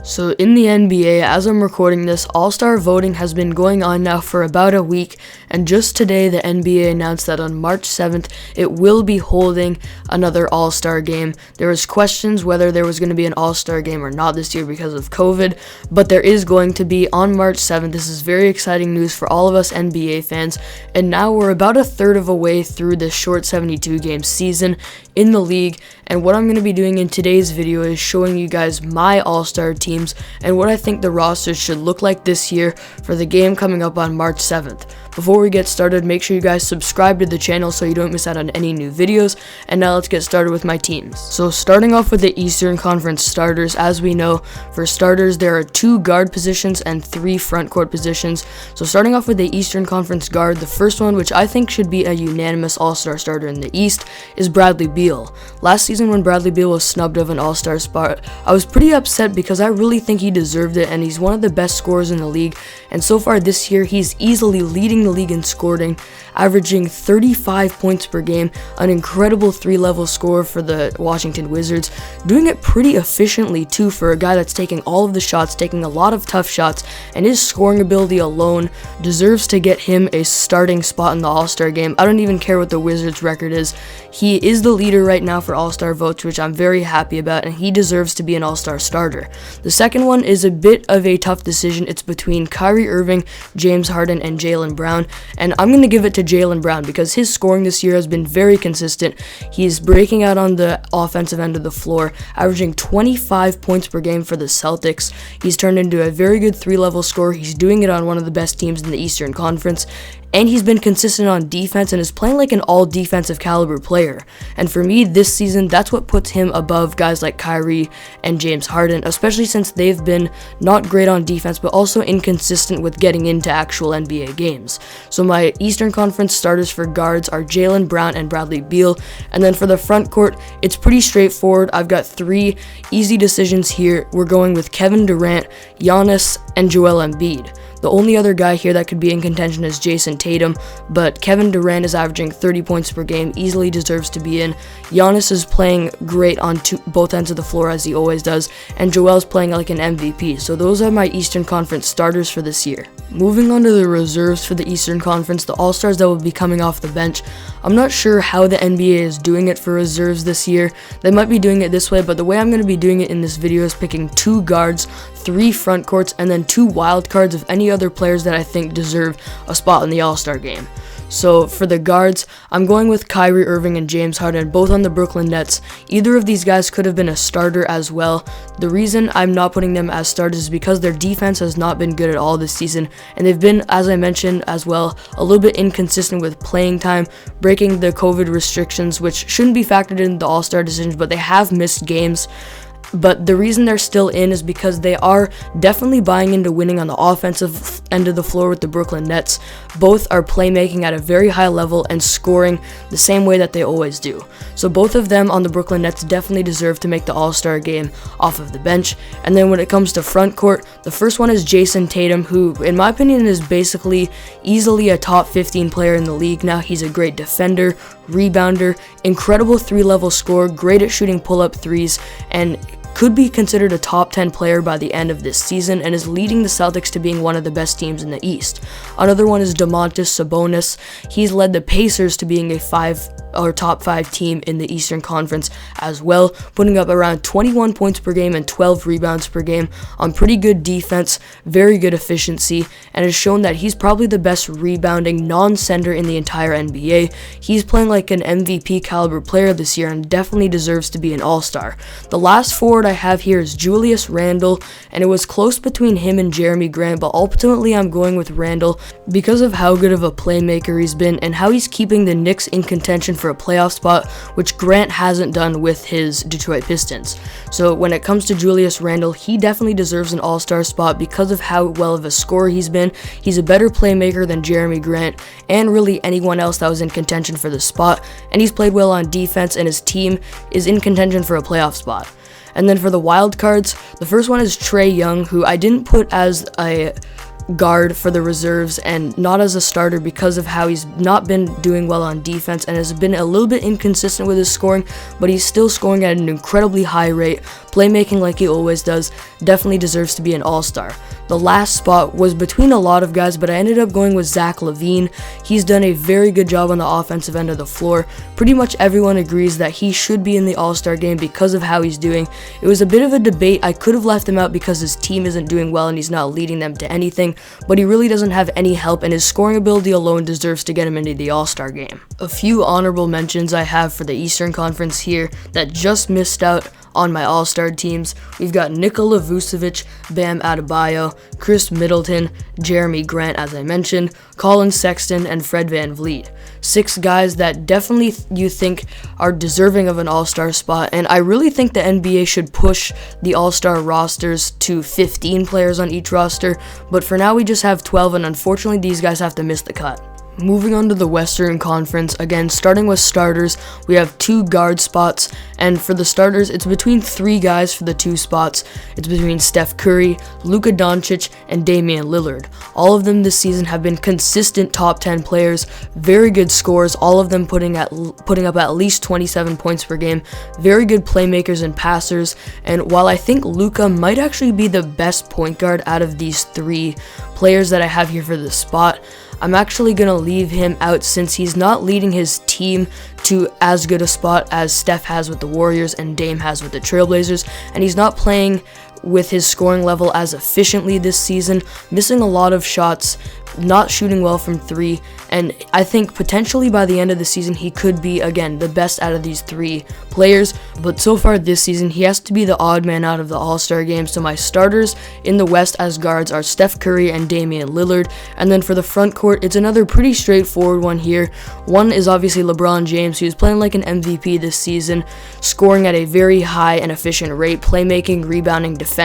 So in the NBA, as I'm recording this, All-Star voting has been going on now for about a week, and just today the NBA announced that on March 7th it will be holding another All-Star game. There was questions whether there was going to be an All-Star game or not this year because of COVID, but there is going to be on March 7th. This is very exciting news for all of us NBA fans, and now we're about a third of a way through this short 72-game season in the league, and what I'm going to be doing in today's video is showing you guys my All-Star teams and what I think the rosters should look like this year for the game coming up on March 7th. Before we get started, make sure you guys subscribe to the channel so you don't miss out on any new videos, and now let's get started with my teams. So starting off with the Eastern Conference starters, as we know, for starters there are 2 guard positions and 3 front court positions. So starting off with the Eastern Conference guard, the first one, which I think should be a unanimous All-Star starter in the East, is Bradley Beal. Last season when Bradley Beal was snubbed of an All-Star spot, I was pretty upset because I really think he deserved it, and he's one of the best scorers in the league, and so far this year he's easily leading the league in scoring, averaging 35 points per game, an incredible 3-level score for the Washington Wizards, doing it pretty efficiently too for a guy that's taking all of the shots, taking a lot of tough shots, and his scoring ability alone deserves to get him a starting spot in the All-Star game. I don't even care what the Wizards record is. He is the leader right now for All-Star votes, which I'm very happy about, and he deserves to be an All-Star starter. The second one is a bit of a tough decision. It's between Kyrie Irving, James Harden, and Jaylen Brown, and I'm going to give it to Jaylen Brown because his scoring this year has been very consistent. He's breaking out on the offensive end of the floor, averaging 25 points per game for the Celtics. He's turned into a very good 3-level scorer. He's doing it on one of the best teams in the Eastern Conference, and he's been consistent on defense and is playing like an all-defensive caliber player. And for me, this season, that's what puts him above guys like Kyrie and James Harden, especially since they've been not great on defense, but also inconsistent with getting into actual NBA games. So my Eastern Conference starters for guards are Jaylen Brown and Bradley Beal. And then for the front court, it's pretty straightforward. I've got 3 easy decisions here. We're going with Kevin Durant, Giannis, and Joel Embiid. The only other guy here that could be in contention is Jason Tatum, but Kevin Durant is averaging 30 points per game, easily deserves to be in. Giannis is playing great on both ends of the floor as he always does, and Joel's playing like an MVP. So those are my Eastern Conference starters for this year. Moving on to the reserves for the Eastern Conference, the All-Stars that will be coming off the bench. I'm not sure how the NBA is doing it for reserves this year. They might be doing it this way, but the way I'm going to be doing it in this video is picking 2 guards, 3 front courts, and then 2 wild cards of any other players that I think deserve a spot in the All-Star game. So for the guards, I'm going with Kyrie Irving and James Harden, both on the Brooklyn Nets. Either of these guys could have been a starter as well. The reason I'm not putting them as starters is because their defense has not been good at all this season, and they've been, as I mentioned as well, a little bit inconsistent with playing time, breaking the COVID restrictions, which shouldn't be factored into the All-Star decisions, but they have missed games. But the reason they're still in is because they are definitely buying into winning on the offensive end of the floor with the Brooklyn Nets. Both are playmaking at a very high level and scoring the same way that they always do. So both of them on the Brooklyn Nets definitely deserve to make the All-Star game off of the bench. And then when it comes to front court, the first one is Jason Tatum, who in my opinion is basically easily a top 15 player in the league now. He's a great defender, rebounder, incredible 3-level scorer, great at shooting pull-up threes, and could be considered a top 10 player by the end of this season and is leading the Celtics to being one of the best teams in the East. Another one is Domantas Sabonis. He's led the Pacers to being a top 5 team in the Eastern Conference as well, putting up around 21 points per game and 12 rebounds per game on pretty good defense, very good efficiency, and has shown that he's probably the best rebounding non-center in the entire NBA. He's playing like an MVP caliber player this year and definitely deserves to be an All-Star. The last forward I have here is Julius Randle, and it was close between him and Jeremy Grant, but ultimately I'm going with Randle because of how good of a playmaker he's been and how he's keeping the Knicks in contention for a playoff spot, which Grant hasn't done with his Detroit Pistons. So when it comes to Julius Randle, he definitely deserves an All-Star spot because of how well of a scorer he's been. He's a better playmaker than Jeremy Grant and really anyone else that was in contention for the spot, and he's played well on defense, and his team is in contention for a playoff spot. And then for the wild cards, the first one is Trae Young, who I didn't put as a guard for the reserves and not as a starter because of how he's not been doing well on defense and has been a little bit inconsistent with his scoring, but he's still scoring at an incredibly high rate, playmaking like he always does, definitely deserves to be an all-star. The last spot was between a lot of guys, but I ended up going with Zach LaVine. He's done a very good job on the offensive end of the floor. Pretty much everyone agrees that he should be in the All-Star game because of how he's doing. It was a bit of a debate. I could have left him out because his team isn't doing well and he's not leading them to anything, but he really doesn't have any help, and his scoring ability alone deserves to get him into the All-Star game. A few honorable mentions I have for the Eastern Conference here that just missed out on my all-star teams. We've got Nikola Vucevic, Bam Adebayo, Chris Middleton, Jeremy Grant, as I mentioned, Colin Sexton, and Fred VanVleet. 6 guys that definitely you think are deserving of an all-star spot, and I really think the NBA should push the all-star rosters to 15 players on each roster, but for now we just have 12, and unfortunately these guys have to miss the cut. Moving on to the Western Conference, again, starting with starters, we have 2 guard spots, and for the starters, it's between 3 guys for the 2 spots. It's between Steph Curry, Luka Doncic, and Damian Lillard. All of them this season have been consistent top 10 players, very good scores, all of them putting up at least 27 points per game, very good playmakers and passers, and while I think Luka might actually be the best point guard out of these 3 players that I have here for this spot, I'm actually going to leave him out since he's not leading his team to as good a spot as Steph has with the Warriors and Dame has with the Trailblazers, and he's not playing with his scoring level as efficiently this season, missing a lot of shots, not shooting well from 3, and I think potentially by the end of the season he could be, again, the best out of these 3 players, but so far this season he has to be the odd man out of the All-Star game. So my starters in the West as guards are Steph Curry and Damian Lillard, and then for the front court it's another pretty straightforward one here. One is obviously LeBron James, who's playing like an MVP this season, scoring at a very high and efficient rate, playmaking, rebounding, defending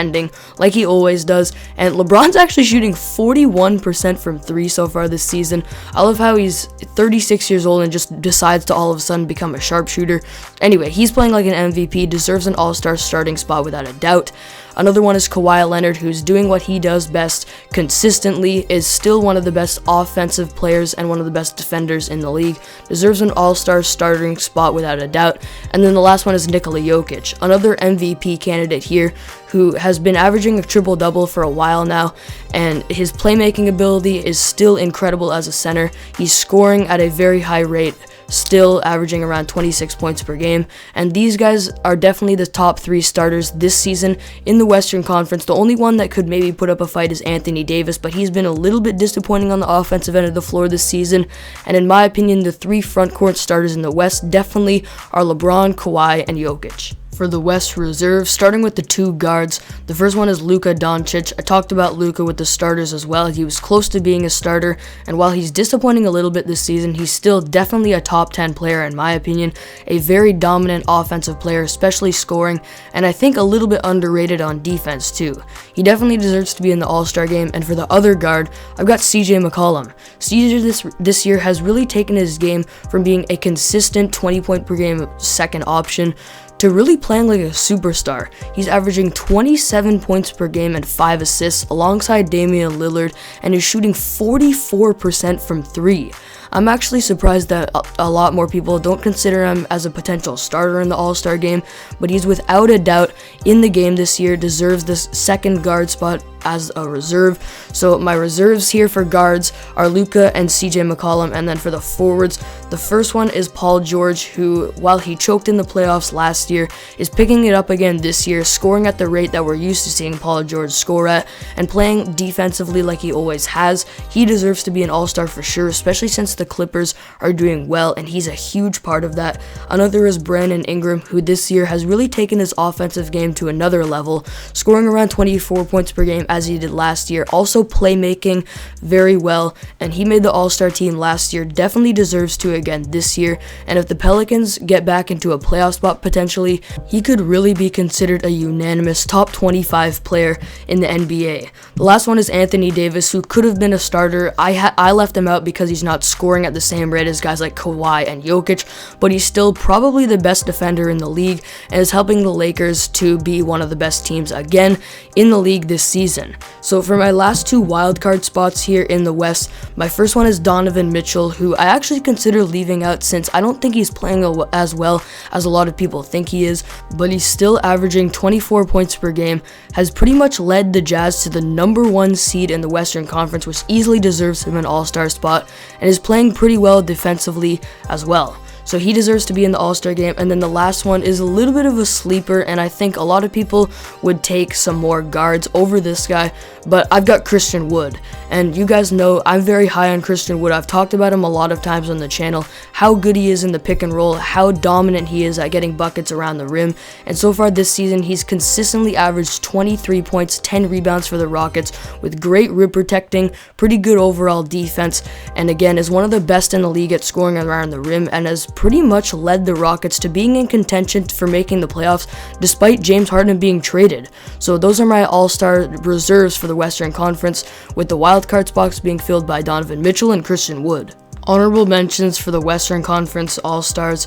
like he always does, and LeBron's actually shooting 41% from 3 so far this season. I love how he's 36 years old and just decides to all of a sudden become a sharpshooter. Anyway, he's playing like an MVP, deserves an all-star starting spot without a doubt. Another one is Kawhi Leonard, who's doing what he does best consistently, is still one of the best offensive players and one of the best defenders in the league, deserves an all-star starting spot without a doubt. And then the last one is Nikola Jokic, another MVP candidate here, who has been averaging a triple-double for a while now, and his playmaking ability is still incredible as a center. He's scoring at a very high rate, still averaging around 26 points per game, and these guys are definitely the top 3 starters this season in the Western Conference. The only one that could maybe put up a fight is Anthony Davis, but he's been a little bit disappointing on the offensive end of the floor this season, and in my opinion, the 3 front court starters in the West definitely are LeBron, Kawhi, and Jokic. For the West reserve, starting with the 2 guards, the first one is Luka Doncic. I talked about Luka with the starters as well. He was close to being a starter, and while he's disappointing a little bit this season, he's still definitely a top 10 player in my opinion, a very dominant offensive player, especially scoring, and I think a little bit underrated on defense too. He definitely deserves to be in the All-Star game, and for the other guard, I've got CJ McCollum. CJ this year has really taken his game from being a consistent 20 point per game second option to really playing like a superstar. He's averaging 27 points per game and 5 assists alongside Damian Lillard, and is shooting 44% from 3. I'm actually surprised that a lot more people don't consider him as a potential starter in the All-Star game, but he's without a doubt in the game this year, deserves this second guard spot as a reserve. So my reserves here for guards are Luka and CJ McCollum, and then for the forwards, the first one is Paul George, who, while he choked in the playoffs last year, is picking it up again this year, scoring at the rate that we're used to seeing Paul George score at, and playing defensively like he always has. He deserves to be an all-star for sure, especially since the Clippers are doing well, and he's a huge part of that. Another is Brandon Ingram, who this year has really taken his offensive game to another level, scoring around 24 points per game as he did last year, also playmaking very well, and he made the All-Star team last year, definitely deserves to again this year, and if the Pelicans get back into a playoff spot potentially, he could really be considered a unanimous top 25 player in the NBA. The last one is Anthony Davis, who could have been a starter. I left him out because he's not scoring scoring at the same rate as guys like Kawhi and Jokic, but he's still probably the best defender in the league and is helping the Lakers to be one of the best teams again in the league this season. So for my last two wildcard spots here in the West, my first one is Donovan Mitchell, who I actually consider leaving out since I don't think he's playing as well as a lot of people think he is, but he's still averaging 24 points per game, has pretty much led the Jazz to the #1 seed in the Western Conference, which easily deserves him an all-star spot, and is playing pretty well defensively as well. So he deserves to be in the All-Star game. And then the last one is a little bit of a sleeper, and I think a lot of people would take some more guards over this guy, but I've got Christian Wood. And you guys know I'm very high on Christian Wood. I've talked about him a lot of times on the channel, how good he is in the pick and roll, how dominant he is at getting buckets around the rim. And so far this season, he's consistently averaged 23 points, 10 rebounds for the Rockets with great rim protecting, pretty good overall defense, and again is one of the best in the league at scoring around the rim, and has pretty much led the Rockets to being in contention for making the playoffs despite James Harden being traded. So those are my all-star reserves for the Western Conference, with the wildcard spots being filled by Donovan Mitchell and Christian Wood. Honorable mentions for the Western Conference all-stars.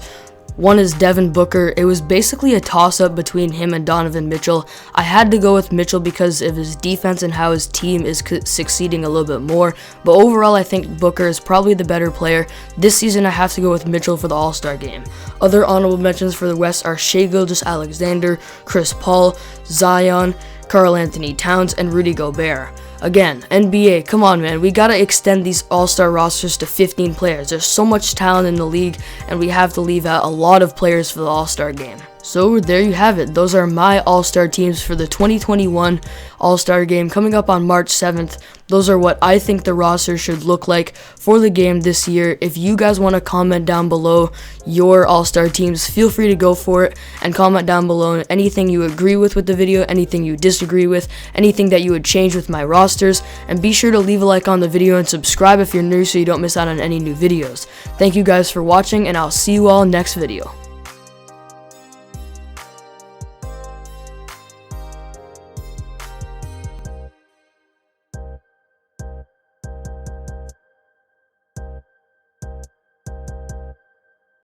One is Devin Booker. It was basically a toss-up between him and Donovan Mitchell. I had to go with Mitchell because of his defense and how his team is succeeding a little bit more, but overall I think Booker is probably the better player. This season I have to go with Mitchell for the All-Star game. Other honorable mentions for the West are Shai Gilgeous-Alexander, Chris Paul, Zion, Karl Anthony Towns, and Rudy Gobert. Again, NBA, come on man, we gotta extend these all-star rosters to 15 players. There's so much talent in the league, and we have to leave out a lot of players for the all-star game. So there you have it. Those are my all-star teams for the 2021 All-Star game coming up on March 7th. Those are what I think the roster should look like for the game this year. If you guys want to comment down below your all-star teams, feel free to go for it and comment down below anything you agree with the video, anything you disagree with, anything that you would change with my rosters, and be sure to leave a like on the video and subscribe if you're new so you don't miss out on any new videos. Thank you guys for watching, and I'll see you all next video.